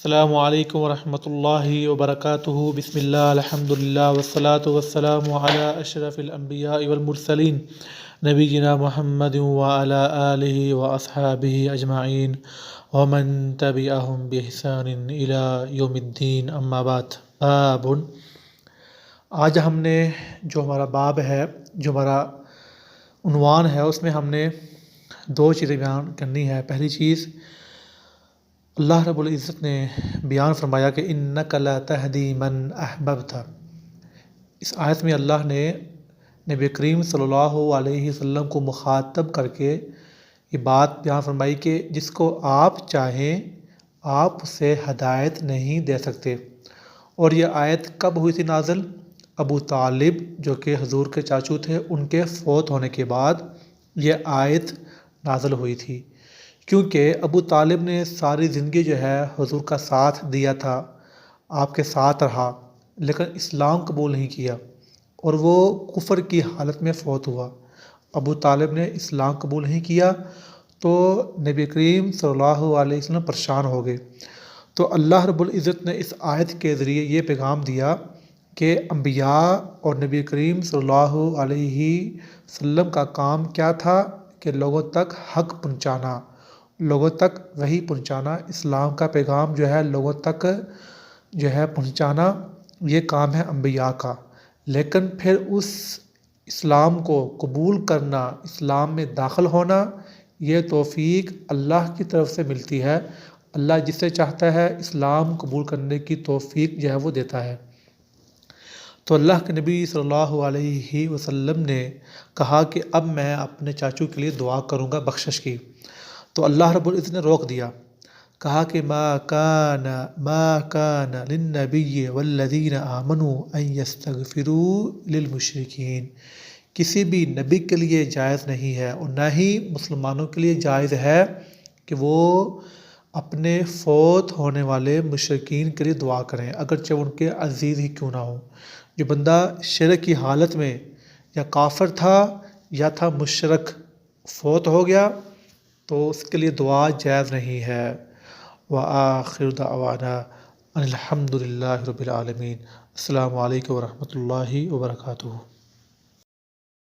السلام علیکم ورحمۃ اللہ وبرکاتہ۔ بسم اللہ الحمدللہ والصلاة والسلام علی اشرف الانبیاء والمرسلین نبینا محمد وعلی آلہ واصحابہ اجمعین ومن تبعہم بإحسان الی یوم الدین، اما بعد۔ باب، آج ہم نے جو ہمارا باب ہے، جو ہمارا عنوان ہے، اس میں ہم نے دو چیزیں بیان کرنی ہے۔ پہلی چیز، اللہ رب العزت نے بیان فرمایا کہ انک لا تہدی من احببت۔ اس آیت میں اللہ نے نبی کریم صلی اللہ علیہ وسلم کو مخاطب کر کے یہ بات بیان فرمائی کہ جس کو آپ چاہیں آپ اسے ہدایت نہیں دے سکتے۔ اور یہ آیت کب ہوئی تھی نازل؟ ابو طالب جو کہ حضور کے چاچو تھے، ان کے فوت ہونے کے بعد یہ آیت نازل ہوئی تھی، کیونکہ ابو طالب نے ساری زندگی جو ہے حضور کا ساتھ دیا تھا، آپ کے ساتھ رہا، لیکن اسلام قبول نہیں کیا اور وہ کفر کی حالت میں فوت ہوا۔ ابو طالب نے اسلام قبول نہیں کیا تو نبی کریم صلی اللہ علیہ وسلم پریشان ہو گئے۔ تو اللہ رب العزت نے اس آیت کے ذریعے یہ پیغام دیا کہ انبیاء اور نبی کریم صلی اللہ علیہ وسلم کا کام کیا تھا کہ لوگوں تک حق پہنچانا، لوگوں تک وحی پہنچانا، اسلام کا پیغام جو ہے لوگوں تک جو ہے پہنچانا، یہ کام ہے انبیاء کا۔ لیکن پھر اس اسلام کو قبول کرنا، اسلام میں داخل ہونا، یہ توفیق اللہ کی طرف سے ملتی ہے۔ اللہ جسے چاہتا ہے اسلام قبول کرنے کی توفیق جو ہے وہ دیتا ہے۔ تو اللہ کے نبی صلی اللہ علیہ وسلم نے کہا کہ اب میں اپنے چاچو کے لیے دعا کروں گا بخشش کی۔ تو اللہ رب العزت نے روک دیا، کہا کہ ما کان للنبی والذین آمنوا ان یستغفروا للمشرکین۔ کسی بھی نبی کے لیے جائز نہیں ہے اور نہ ہی مسلمانوں کے لیے جائز ہے کہ وہ اپنے فوت ہونے والے مشرکین کے لیے دعا کریں، اگرچہ ان کے عزیز ہی کیوں نہ ہوں۔ جو بندہ شرک کی حالت میں یا کافر تھا یا تھا مشرک، فوت ہو گیا تو اس کے لیے دعا جائز نہیں ہے۔ وآخر دعوانا ان الحمد للہ رب العالمین۔ السلام علیکم ورحمۃ اللہ وبرکاتہ۔